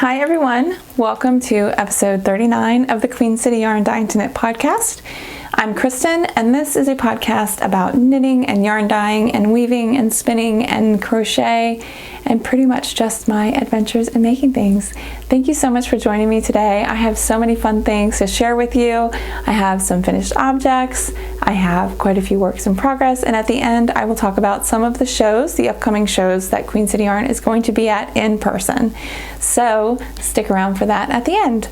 Hi everyone, welcome to episode 39 of the Queen City Yarn Dyeing to Knit podcast. I'm Kristen, and this is a podcast about knitting and yarn dyeing and weaving and spinning and crochet and pretty much just my adventures in making things. Thank you so much for joining me today. I have so many fun things to share with you. I have some finished objects, I have quite a few works in progress, and at the end I will talk about some of the shows, the upcoming shows that Queen City Yarn is going to be at in person. So stick around for that at the end.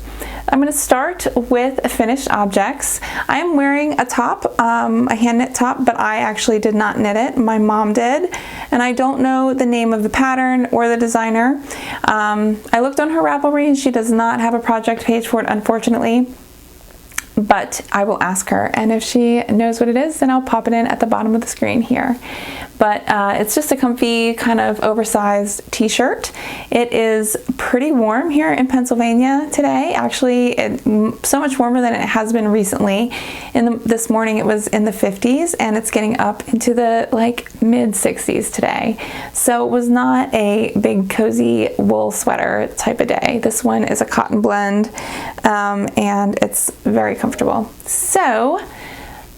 I'm going to start with finished objects. I am wearing a top, a hand knit top, but I actually did not knit it. My mom did, and I don't know the name of the pattern or the designer. I looked on her Ravelry and she does not have a project page for it, unfortunately, but I will ask her, and if she knows what it is, then I'll pop it in at the bottom of the screen here. But it's just a comfy kind of oversized t-shirt. It is pretty warm here in Pennsylvania today. Actually, so much warmer than it has been recently. This morning it was in the 50s, and it's getting up into the mid 60s today. So it was not a big cozy wool sweater type of day. This one is a cotton blend, and it's very comfortable. So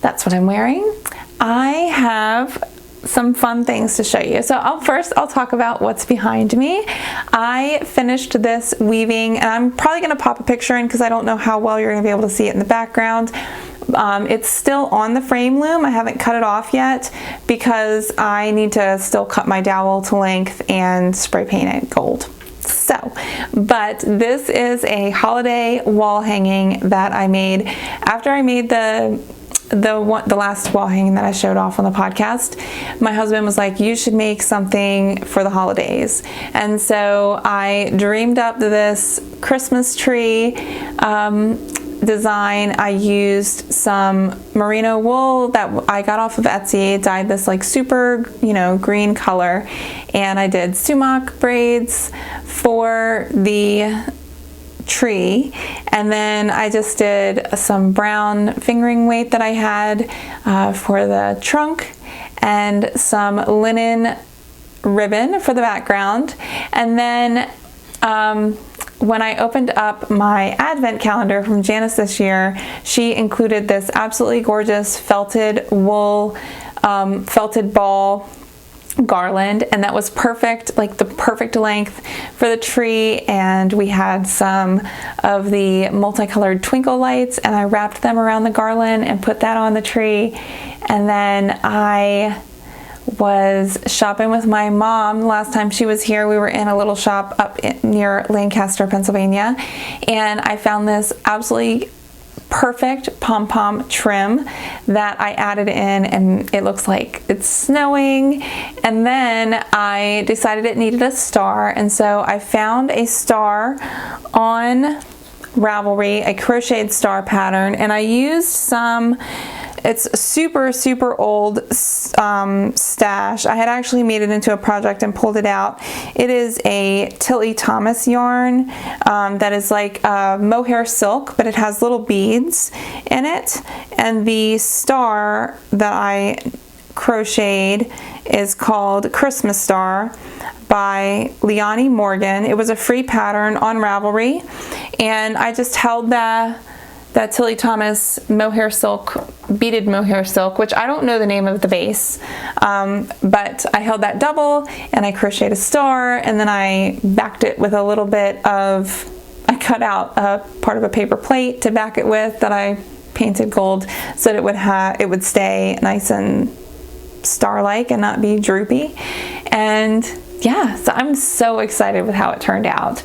that's what I'm wearing. I have some fun things to show you. So first I'll talk about what's behind me. I finished this weaving, and I'm probably going to pop a picture in because I don't know how well you're going to be able to see it in the background. It's still on the frame loom. I haven't cut it off yet because I need to still cut my dowel to length and spray paint it gold. So, but this is a holiday wall hanging that I made after I made the last wall hanging that I showed off on the podcast. My husband was like, you should make something for the holidays. And so I dreamed up this Christmas tree design. I used some merino wool that I got off of Etsy, dyed this super, green color, and I did sumac braids for the tree, and then I just did some brown fingering weight that I had for the trunk, and some linen ribbon for the background. And then when I opened up my advent calendar from Janice this year, she included this absolutely gorgeous felted wool felted ball garland, and that was perfect, the perfect length for the tree. And we had some of the multicolored twinkle lights, and I wrapped them around the garland and put that on the tree. And then I was shopping with my mom. The last time she was here, we were in a little shop up near Lancaster, Pennsylvania, and I found this absolutely perfect pom-pom trim that I added in, and it looks like it's snowing. And then I decided it needed a star, and so I found a star on Ravelry, a crocheted star pattern, and I used some, it's super old stash. I had actually made it into a project and pulled it out. It is a Tilly Thomas yarn that is like mohair silk, but it has little beads in it. And the star that I crocheted is called Christmas Star by Leonie Morgan. It was a free pattern on Ravelry, and I just held that Tilly Thomas mohair silk, beaded mohair silk, which I don't know the name of the base, but I held that double, and I crocheted a star, and then I backed it with a little bit of, I cut out a part of a paper plate to back it with that I painted gold so that it would stay nice and star-like and not be droopy. And yeah, so I'm so excited with how it turned out.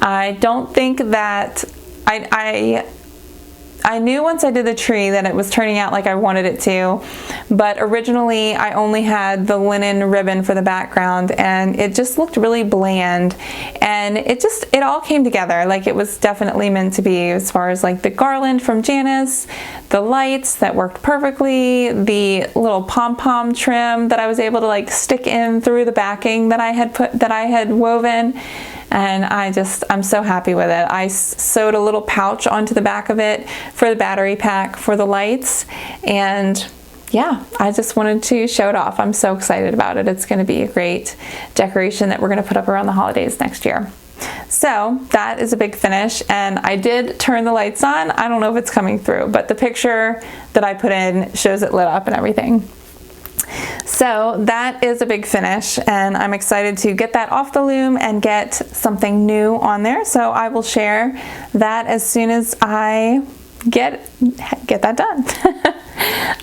I don't think that I knew once I did the tree that it was turning out like I wanted it to, but originally I only had the linen ribbon for the background, and it just looked really bland, and it all came together. It was definitely meant to be, as far as the garland from Janice, the lights that worked perfectly, the little pom-pom trim that I was able to stick in through the backing that I had woven. And I'm so happy with it. I sewed a little pouch onto the back of it for the battery pack for the lights, and yeah, I just wanted to show it off. I'm so excited about it. It's going to be a great decoration that we're going to put up around the holidays next year. So that is a big finish, and I did turn the lights on. I don't know if it's coming through, but the picture that I put in shows it lit up and everything. So that is a big finish, and I'm excited to get that off the loom and get something new on there. So I will share that as soon as I get that done.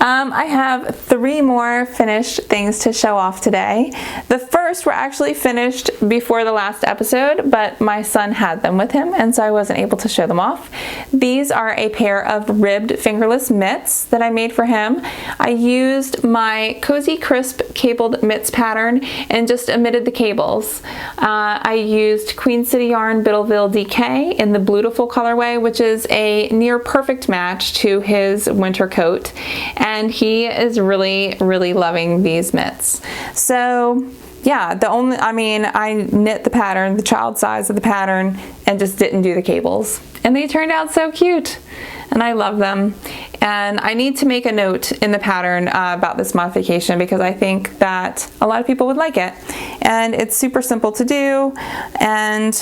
I have 3 more finished things to show off today. The first were actually finished before the last episode, but my son had them with him, and so I wasn't able to show them off. These are a pair of ribbed fingerless mitts that I made for him. I used my Cozy Crisp cabled mitts pattern and just omitted the cables. I used QUEENCITYYARN Biddleville DK in the Beautiful colorway, which is a near perfect match to his winter coat, and he is really loving these mitts. So yeah, I knit the pattern, the child size of the pattern, and just didn't do the cables, and they turned out so cute, and I love them. And I need to make a note in the pattern about this modification, because I think that a lot of people would like it, and it's super simple to do. And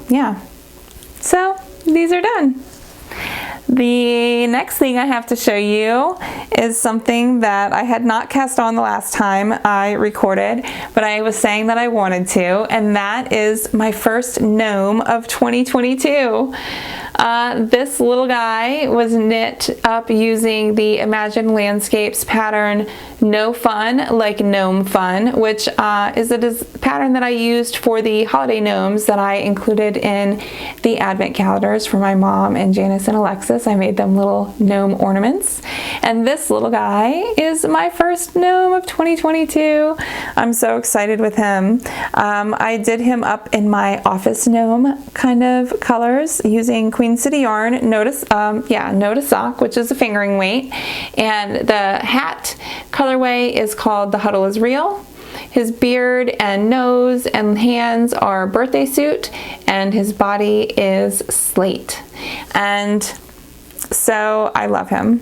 yeah, so these are done. The next thing I have to show you is something that I had not cast on the last time I recorded, but I was saying that I wanted to, and that is my first gnome of 2022. This little guy was knit up using the Imagine Landscapes pattern No Fun Like Gnome Fun, which is a pattern that I used for the holiday gnomes that I included in the advent calendars for my mom and Janice and Alexis. I made them little gnome ornaments, and this little guy is my first gnome of 2022. I'm so excited with him. I did him up in my office gnome kind of colors using QUEENCITYYARN Notice Sock, which is a fingering weight, and the hat colorway is called The Huddle Is Real. His beard and nose and hands are birthday suit, and his body is slate. And so I love him.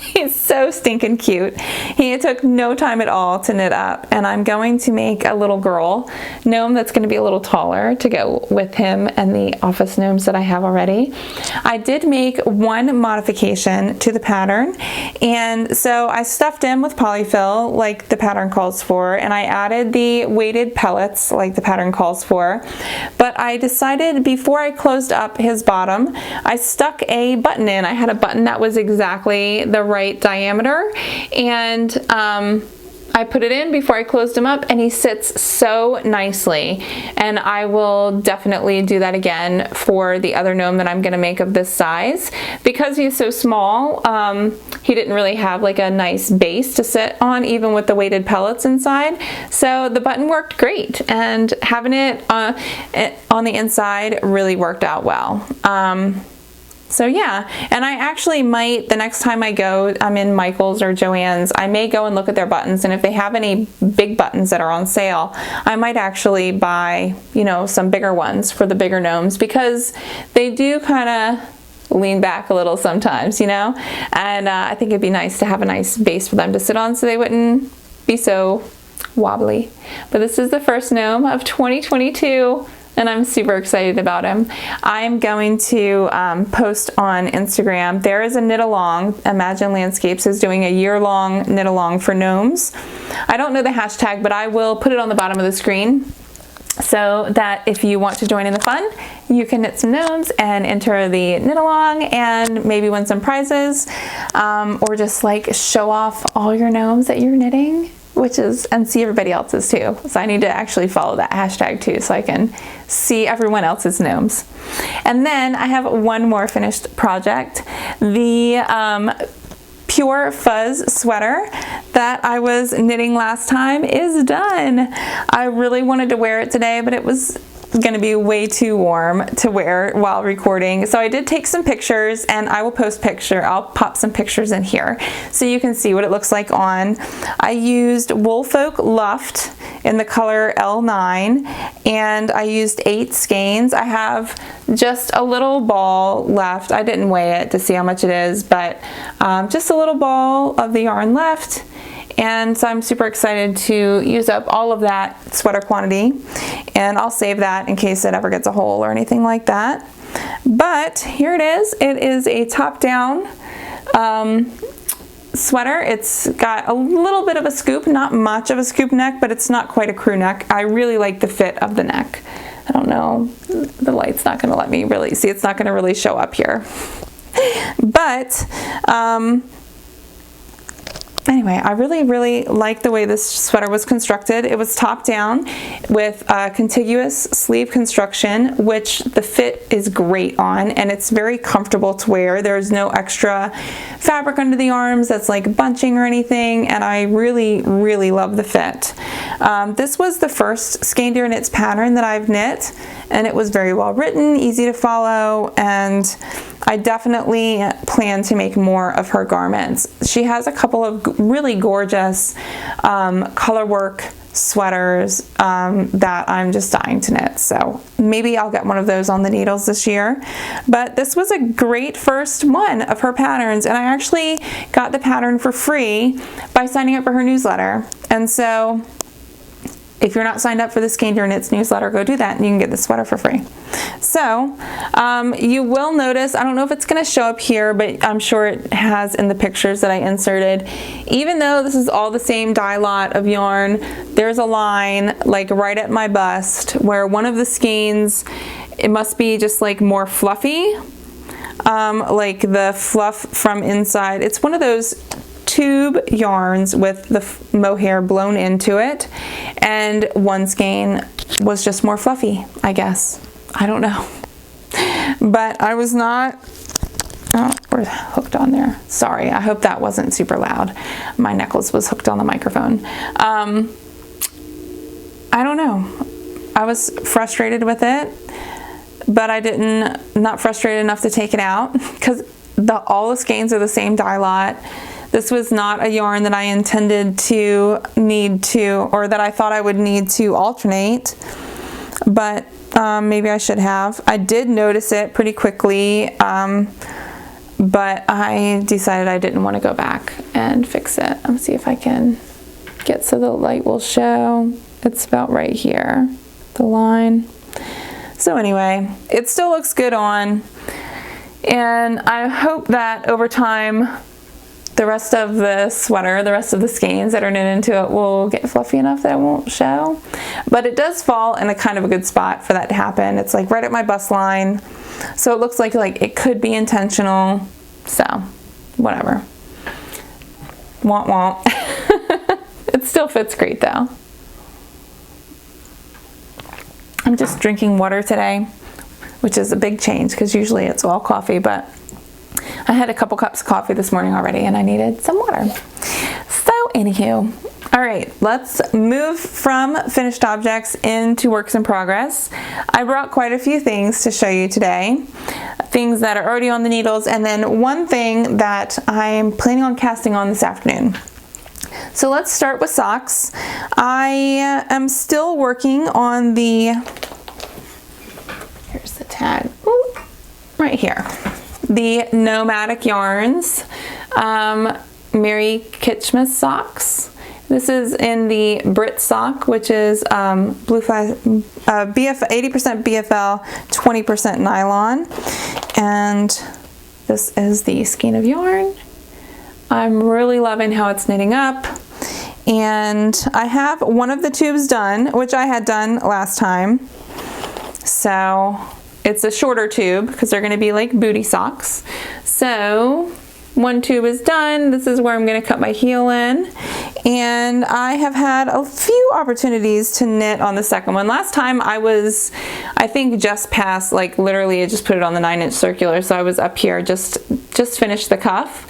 He's so stinking cute. He took no time at all to knit up, and I'm going to make a little girl gnome that's going to be a little taller to go with him and the office gnomes that I have already. I did make one modification to the pattern, and so I stuffed him with polyfill like the pattern calls for, and I added the weighted pellets like the pattern calls for. But I decided before I closed up his bottom, I stuck a button in. I had a button that was exactly the right diameter, and I put it in before I closed him up, and he sits so nicely. And I will definitely do that again for the other gnome that I'm going to make of this size. Because he's so small, he didn't really have like a nice base to sit on, even with the weighted pellets inside. So the button worked great, and having it on the inside really worked out well. So yeah, and I actually might, the next time I go, I'm in Michael's or Joann's, I may go and look at their buttons, and if they have any big buttons that are on sale, I might actually buy, you know, some bigger ones for the bigger gnomes, because they do kind of lean back a little sometimes, you know, and I think it'd be nice to have a nice base for them to sit on so they wouldn't be so wobbly. But this is the first gnome of 2022. And I'm super excited about him. I'm going to post on Instagram. There is a knit along. Imagine Landscapes is doing a year-long knit along for gnomes. I don't know the hashtag, but I will put it on the bottom of the screen, so that if you want to join in the fun, you can knit some gnomes and enter the knit along and maybe win some prizes, or just like show off all your gnomes that you're knitting, and see everybody else's too. So I need to actually follow that hashtag too, so I can see everyone else's gnomes. And then I have one more finished project. The Pure Fuzz sweater that I was knitting last time is done. I really wanted to wear it today, but it was going to be way too warm to wear while recording. So I did take some pictures, and I will I'll pop some pictures in here so you can see what it looks like on. I used Woolfolk Luft in the color L9, and I used 8 skeins. I have just a little ball left. I didn't weigh it to see how much it is, but just a little ball of the yarn left. And so I'm super excited to use up all of that sweater quantity, and I'll save that in case it ever gets a hole or anything like that. But here it is. It is a top-down sweater. It's got a little bit of a scoop, not much of a scoop neck, but it's not quite a crew neck. I really like the fit of the neck. I don't know, the light's not going to let me really see. It's not going to really show up here. But anyway, I really like the way this sweater was constructed. It was top down with contiguous sleeve construction, which the fit is great on, and it's very comfortable to wear. There's no extra fabric under the arms that's like bunching or anything, and I really love the fit. This was the first Skein Deer Knits pattern that I've knit, and it was very well written, easy to follow, and I definitely plan to make more of her garments. She has a couple of really gorgeous color work sweaters that I'm just dying to knit, so maybe I'll get one of those on the needles this year. But this was a great first one of her patterns, and I actually got the pattern for free by signing up for her newsletter. And so if you're not signed up for the Skein Deer Knits newsletter, go do that and you can get the sweater for free. So you will notice, I don't know if it's going to show up here, but I'm sure it has in the pictures that I inserted. Even though this is all the same dye lot of yarn, there's a line like right at my bust where one of the skeins, it must be just like more fluffy, like the fluff from inside. It's one of those tube yarns with the mohair blown into it, and one skein was just more fluffy, I guess. I don't know. But I was not, oh, we're hooked on there. Sorry, I hope that wasn't super loud. My necklace was hooked on the microphone. I don't know. I was frustrated with it, but not frustrated enough to take it out, because all the skeins are the same dye lot. This was not a yarn that I intended to need to, or that I thought I would need to alternate, but maybe I should have. I did notice it pretty quickly, but I decided I didn't want to go back and fix it. Let me see if I can get so the light will show. It's about right here, the line. So anyway, it still looks good on, and I hope that over time the rest of the sweater, the rest of the skeins that are knit into it will get fluffy enough that it won't show. But it does fall in a kind of a good spot for that to happen. It's like right at my bust line, so it looks like it could be intentional. So whatever. Womp womp. It still fits great though. I'm just drinking water today, which is a big change because usually it's all coffee, but I had a couple cups of coffee this morning already and I needed some water. So anywho, all right, let's move from finished objects into works in progress. I brought quite a few things to show you today, things that are already on the needles, and then one thing that I'm planning on casting on this afternoon. So let's start with socks. I am still working on here's the tag, ooh, right here. The NOMADIC yarns, Mary KITCHMAS socks. This is in the Brit sock, which is 80% BFL, 20% nylon. And this is the skein of yarn. I'm really loving how it's knitting up. And I have one of the tubes done, which I had done last time. So it's a shorter tube because they're going to be like booty socks. So one tube is done. This is where I'm going to cut my heel in. And I have had a few opportunities to knit on the second one. Last time I was, I think, just past, like literally I just put it on the 9-inch circular. So I was up here, just finished the cuff.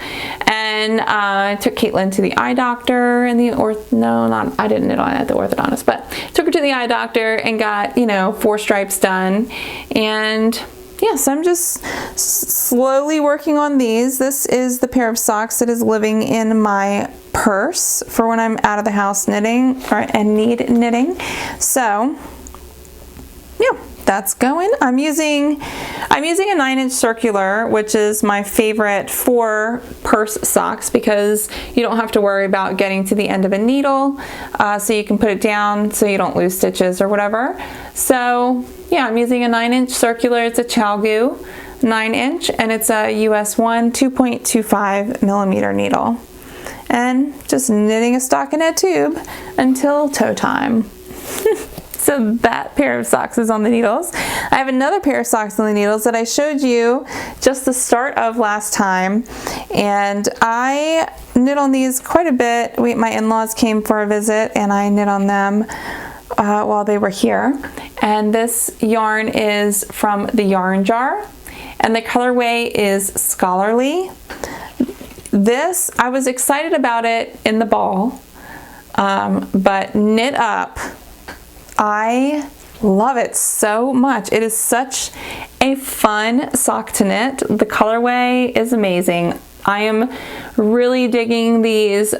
And I took Caitlin to the eye doctor and I didn't knit on it at the orthodontist, but took her to the eye doctor and got, 4 stripes done. And yes, I'm just slowly working on these. This is the pair of socks that is living in my purse for when I'm out of the house knitting and need knitting. So yeah, that's going. I'm using a 9-inch circular, which is my favorite for purse socks because you don't have to worry about getting to the end of a needle, so you can put it down so you don't lose stitches or whatever. So yeah, I'm using a 9-inch circular. It's a CHALGU 9-inch, and it's a US 1 2.25 millimeter needle. And just knitting a stockinette tube until toe time. So that pair of socks is on the needles. I have another pair of socks on the needles that I showed you just the start of last time, and I knit on these quite a bit. My in-laws came for a visit and I knit on them while they were here. And this yarn is from the Yarn Jar, and the colorway is Scholarly. This, I was excited about it in the ball, but knit up, I love it so much. It is such a fun sock to knit. The colorway is amazing. I am really digging these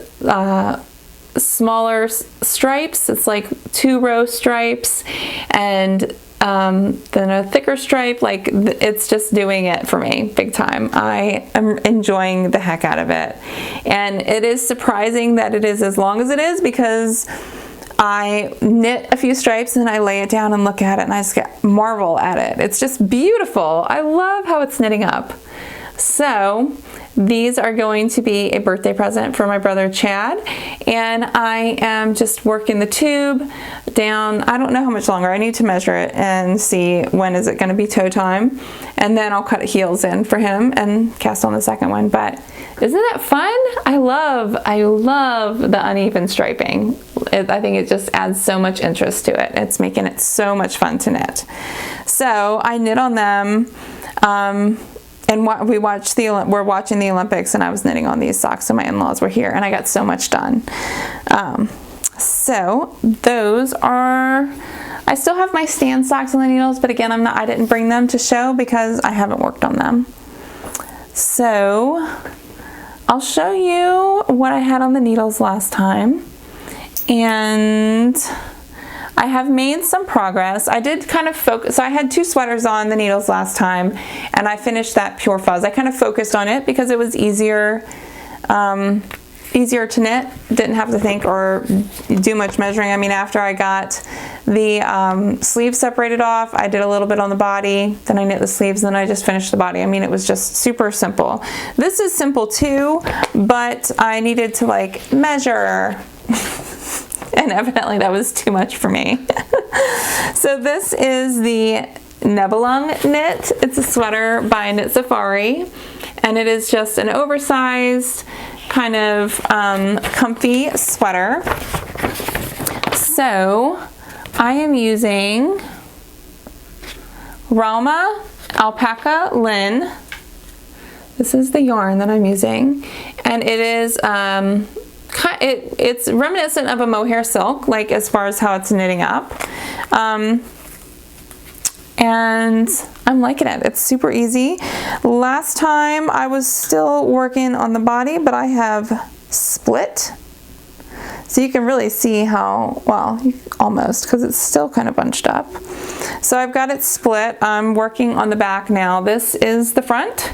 smaller stripes. It's like 2-row stripes, and then a thicker stripe. Like, it's just doing it for me big time. I am enjoying the heck out of it, and it is surprising that it is as long as it is, because I knit a few stripes and I lay it down and look at it and I just marvel at it. It's just beautiful. I love how it's knitting up. So these are going to be a birthday present for my brother Chad, and I am just working the tube down. I don't know how much longer. I need to measure it and see when is it going to be toe time, and then I'll cut heels in for him and cast on the second one. But isn't that fun? I love the uneven striping. I think it just adds so much interest to it. It's making it so much fun to knit. So I knit on them. And we're watching the Olympics, and I was knitting on these socks, so my in-laws were here, and I got so much done. So those are, I still have my stand socks on the needles, but again, I didn't bring them to show because I haven't worked on them. So I'll show you what I had on the needles last time, and I have made some progress. I did kind of focus, so I had 2 sweaters on the needles last time, and I finished that Pure Fuzz. I kind of focused on it because it was easier to knit. Didn't have to think or do much measuring. I mean, after I got the sleeves separated off, I did a little bit on the body, then I knit the sleeves, and then I just finished the body. I mean, it was just super simple. This is simple too, but I needed to like measure. And evidently that was too much for me. So this is the Nebelung knit. It's a sweater by Knit Safari, and it is just an oversized kind of comfy sweater. So I am using Rama Alpaca Lin. This is the yarn that I'm using, and it is it's reminiscent of a mohair silk, like as far as how it's knitting up, and I'm liking it. It's super easy. Last time I was still working on the body, but I have split, so you can really see how, well, almost, because it's still kind of bunched up. So I've got it split. I'm working on the back now. This is the front.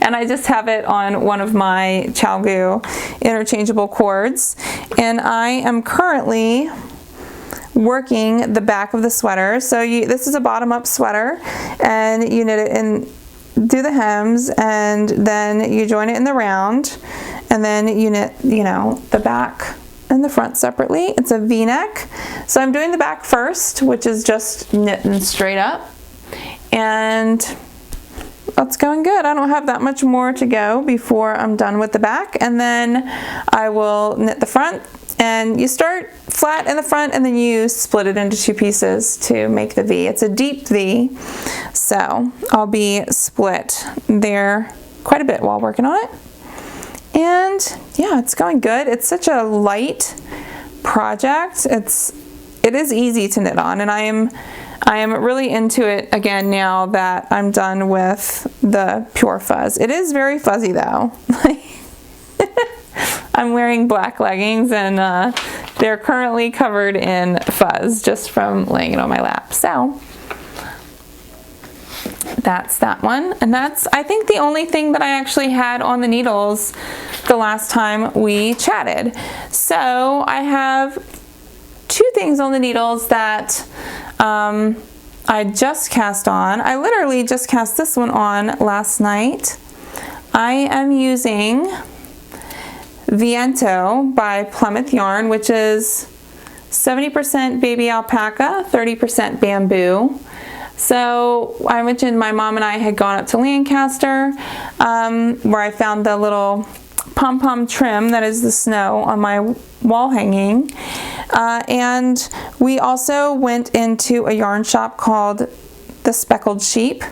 And I just have it on one of my CHALGU interchangeable cords, and I am currently working the back of the sweater. So this is a bottom-up sweater, and you knit it and do the hems, and then you join it in the round, and then you knit, you know, the back and the front separately. It's a V-neck, so I'm doing the back first, which is just knitting straight up, and that's going good. I don't have that much more to go before I'm done with the back, and then I will knit the front. And you start flat in the front, and then you split it into 2 pieces to make the V. It's a deep V, so I'll be split there quite a bit while working on it. And yeah, it's going good. It's such a light project. It is easy to knit on, and I am really into it again now that I'm done with the Pure Fuzz. It is very fuzzy though. I'm wearing black leggings, and they're currently covered in fuzz just from laying it on my lap. So that's that one. And that's, I think, the only thing that I actually had on the needles the last time we chatted. So I have 2 things on the needles that I just cast on. I literally just cast this one on last night. I am using Viento by Plymouth Yarn, which is 70% baby alpaca, 30% bamboo. So I mentioned my mom and I had gone up to Lancaster, where I found the little pom-pom trim that is the snow on my wall hanging. And we also went into a yarn shop called The Speckled Sheep,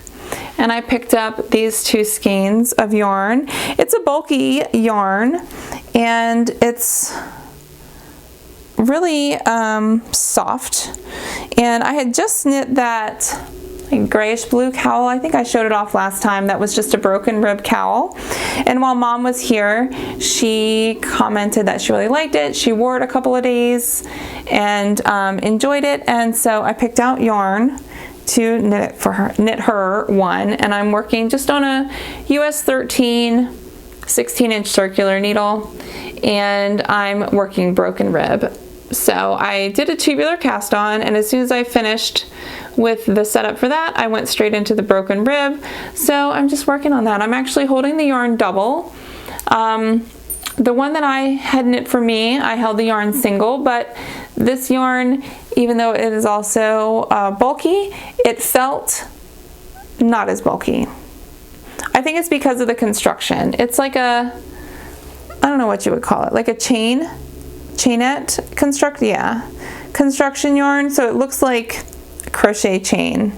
and I picked up these 2 skeins of yarn. It's a bulky yarn, and it's really soft. And I had just knit that grayish blue cowl. I think I showed it off last time. That was just a broken rib cowl. And while Mom was here, she commented that she really liked it. She wore it a couple of days and enjoyed it. And so I picked out yarn to knit her one. And I'm working just on a US 13 16-inch circular needle, and I'm working broken rib. So I did a tubular cast on, and as soon as I finished with the setup for that, I went straight into the broken rib. So I'm just working on that. I'm actually holding the yarn double. The one that I had knit for me, I held the yarn single, but this yarn, even though it is also bulky, it felt not as bulky. I think it's because of the construction. It's like a, I don't know what you would call it, like a chainette construction yarn, so it looks like a crochet chain.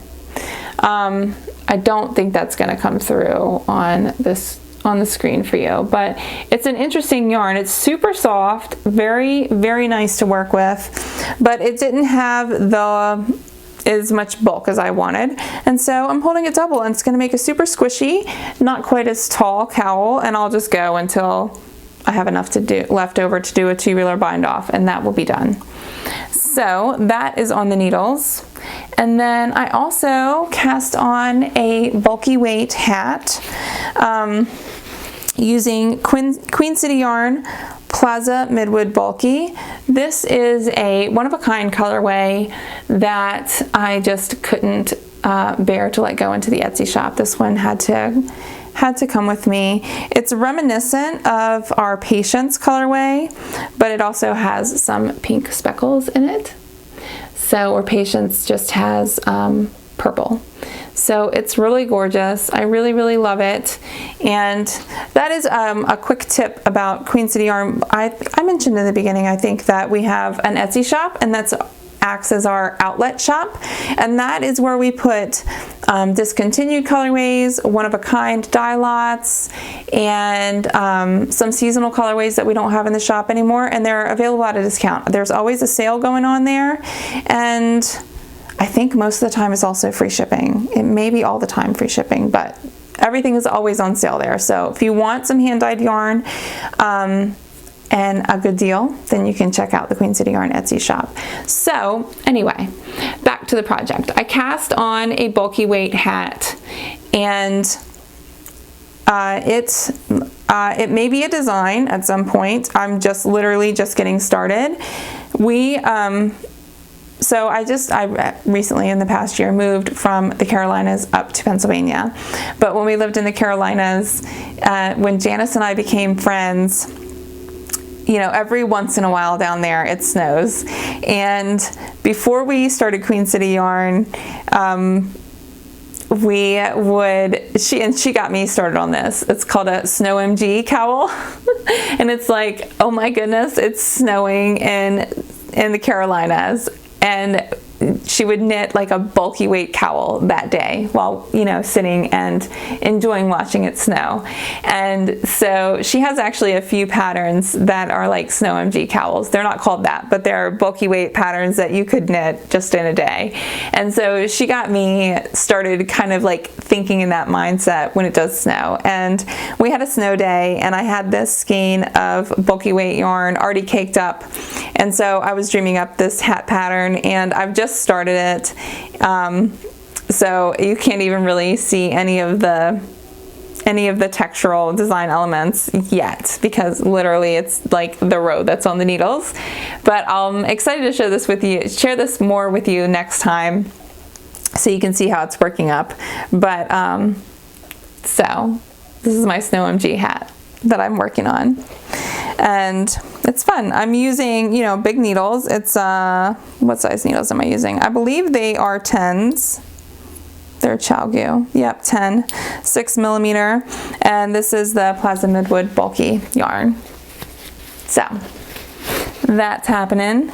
I don't think that's going to come through on the screen for you, but it's an interesting yarn. It's super soft, very, very nice to work with, but it didn't have as much bulk as I wanted, and so I'm holding it double, and it's going to make a super squishy, not quite as tall cowl, and I'll just go until I have enough left over to do a tubular bind off, and that will be done. So that is on the needles. And then I also cast on a bulky weight hat using QUEENCITYYARN Plaza Midwood Bulky. This is a one-of-a-kind colorway that I just couldn't bear to let go into the Etsy shop. This one had to come with me. It's reminiscent of our Patience colorway, but it also has some pink speckles in it. So our Patience just has purple. So it's really gorgeous. I really, really love it. And that is a quick tip about QUEENCITYYARN. I mentioned in the beginning, I think, that we have an Etsy shop, and that's acts as our outlet shop, and that is where we put discontinued colorways, one-of-a-kind dye lots, and some seasonal colorways that we don't have in the shop anymore, and they're available at a discount. There's always a sale going on there, and I think most of the time it's also free shipping. It may be all the time free shipping, but everything is always on sale there. So if you want some hand-dyed yarn and a good deal, then you can check out the QUEENCITYYARN Etsy shop. So anyway, back to the project. I cast on a bulky weight hat, and it may be a design at some point. I'm just literally just getting started. So I recently in the past year moved from the Carolinas up to Pennsylvania. But when we lived in the Carolinas, when Janice and I became friends, you know, every once in a while down there it snows. And before we started QUEENCITYYARN, she got me started on this. It's called a Snow MG cowl. And it's like, oh my goodness, it's snowing in the Carolinas. And she would knit like a bulky weight cowl that day while, you know, sitting and enjoying watching it snow. And so she has actually a few patterns that are like Snow MG cowls. They're not called that, but they're bulky weight patterns that you could knit just in a day. And so she got me started kind of like thinking in that mindset when it does snow. And we had a snow day, and I had this skein of bulky weight yarn already caked up. And so I was dreaming up this hat pattern, and I've just started it. So you can't even really see any of the textural design elements yet, because literally it's like the road that's on the needles. But I'm excited to share this more with you next time, so you can see how it's working up. But so this is my Snow MG hat that I'm working on, and it's fun. I'm using, you know, big needles. It's what size needles am I using? I believe they are 10s. They're CHAOGU. Yep, 10, 6mm, and this is the Plaza Midwood bulky yarn. So that's happening.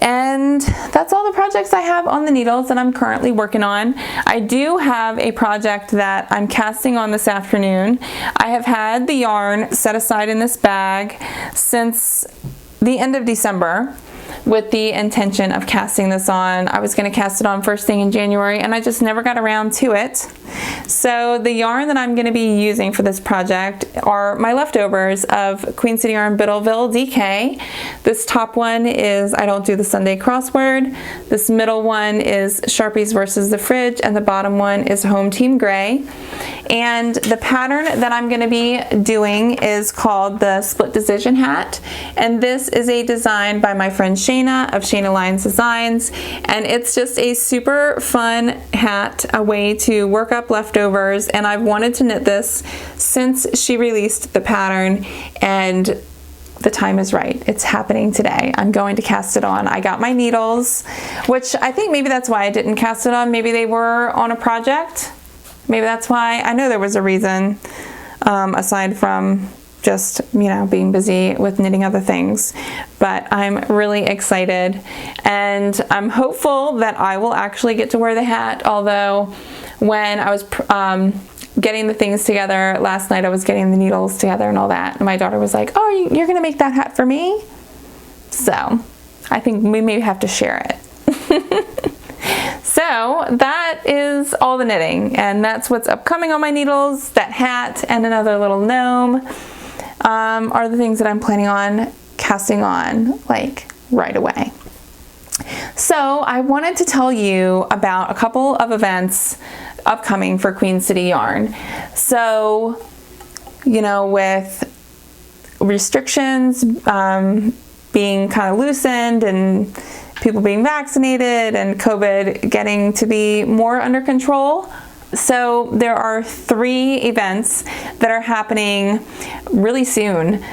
And that's all the projects I have on the needles that I'm currently working on. I do have a project that I'm casting on this afternoon. I have had the yarn set aside in this bag since the end of December, with the intention of casting this on. I was going to cast it on first thing in January, and I just never got around to it. So the yarn that I'm going to be using for this project are my leftovers of QUEENCITYYARN Biddleville DK. This top one is I Don't Do the Sunday Crossword. This middle one is Sharpies versus the Fridge, and the bottom one is Home Team Gray. And the pattern that I'm going to be doing is called the Split Decision Hat, and this is a design by my friend Shana of SHANALINES Designs, and it's just a super fun hat, a way to work up leftovers, and I've wanted to knit this since she released the pattern, and the time is right. It's happening today. I'm going to cast it on. I got my needles, which I think maybe that's why I didn't cast it on. Maybe they were on a project. Maybe that's why. I know there was a reason, aside from just, you know, being busy with knitting other things. But I'm really excited, and I'm hopeful that I will actually get to wear the hat, although when I was getting the things together last night, I was getting the needles together and all that, and my daughter was like, oh, you're gonna make that hat for me? So I think we may have to share it. So that is all the knitting, and that's what's upcoming on my needles. That hat and another little gnome are the things that I'm planning on casting on like right away. So I wanted to tell you about a couple of events upcoming for Queen City Yarn. So, you know, with restrictions being kind of loosened and people being vaccinated and COVID getting to be more under control. So there are 3 events that are happening really soon.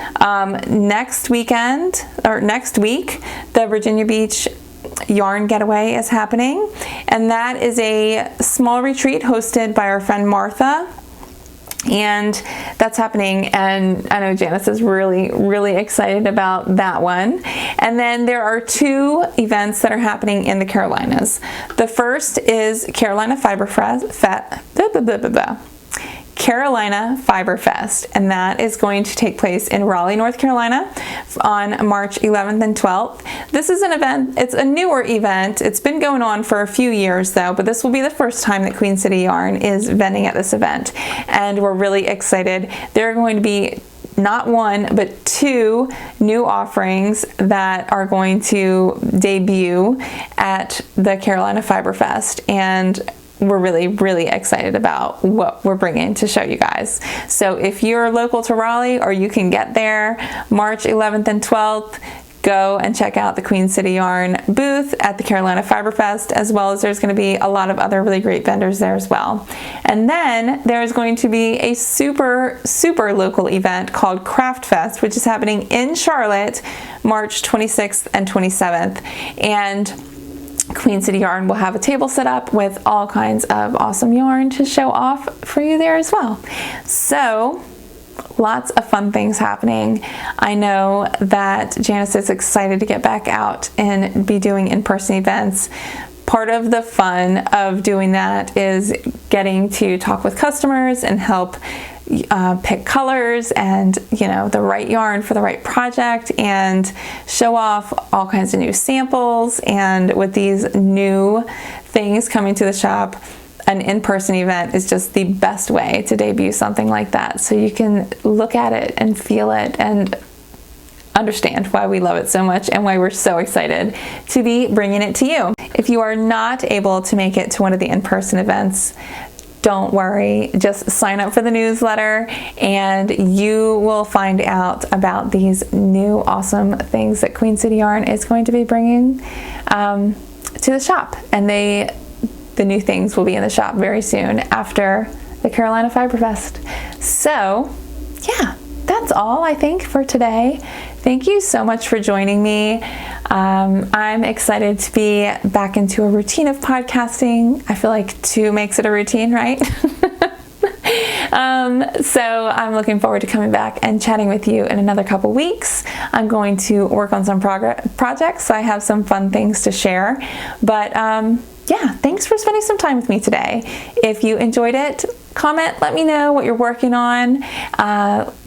Next weekend, or next week, the Virginia Beach Yarn Getaway is happening, and that is a small retreat hosted by our friend Martha. And that's happening, and I know Janice is really excited about that one. And then there are 2 events that are happening in the Carolinas. The first is Carolina Fiber Fest, and that is going to take place in Raleigh, North Carolina on March 11th and 12th. This is an event, it's a newer event. It's been going on for a few years though, but this will be the first time that Queen City Yarn is vending at this event, and we're really excited. There are going to be not 1 but 2 new offerings that are going to debut at the Carolina Fiber Fest, and we're really excited about what we're bringing to show you guys. So if you're local to Raleigh, or you can get there March 11th and 12th, go and check out the Queen City Yarn booth at the Carolina Fiber Fest, as well as there's going to be a lot of other really great vendors there as well. And then there's going to be a super local event called Craft Fest, which is happening in Charlotte March 26th and 27th. And Queen City Yarn will have a table set up with all kinds of awesome yarn to show off for you there as well. So lots of fun things happening. I know that Janice is excited to get back out and be doing in-person events. Part of the fun of doing that is getting to talk with customers and help pick colors and, you know, the right yarn for the right project, and show off all kinds of new samples. And with these new things coming to the shop, an in-person event is just the best way to debut something like that, so you can look at it and feel it and understand why we love it so much and why we're so excited to be bringing it to you. If you are not able to make it to one of the in-person events, don't worry, just sign up for the newsletter and you will find out about these new awesome things that Queen City Yarn is going to be bringing to the shop. And the new things will be in the shop very soon after the Carolina Fiber Fest. So yeah, that's all I think for today. Thank you so much for joining me. I'm excited to be back into a routine of podcasting. I feel like 2 makes it a routine, right? So I'm looking forward to coming back and chatting with you in another couple weeks. I'm going to work on some projects, so I have some fun things to share. But yeah, thanks for spending some time with me today. If you enjoyed it, comment, let me know what you're working on.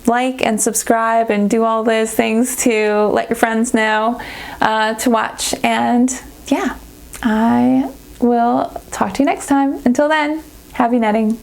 Like and subscribe and do all those things to let your friends know to watch. And yeah, I will talk to you next time. Until then, happy netting.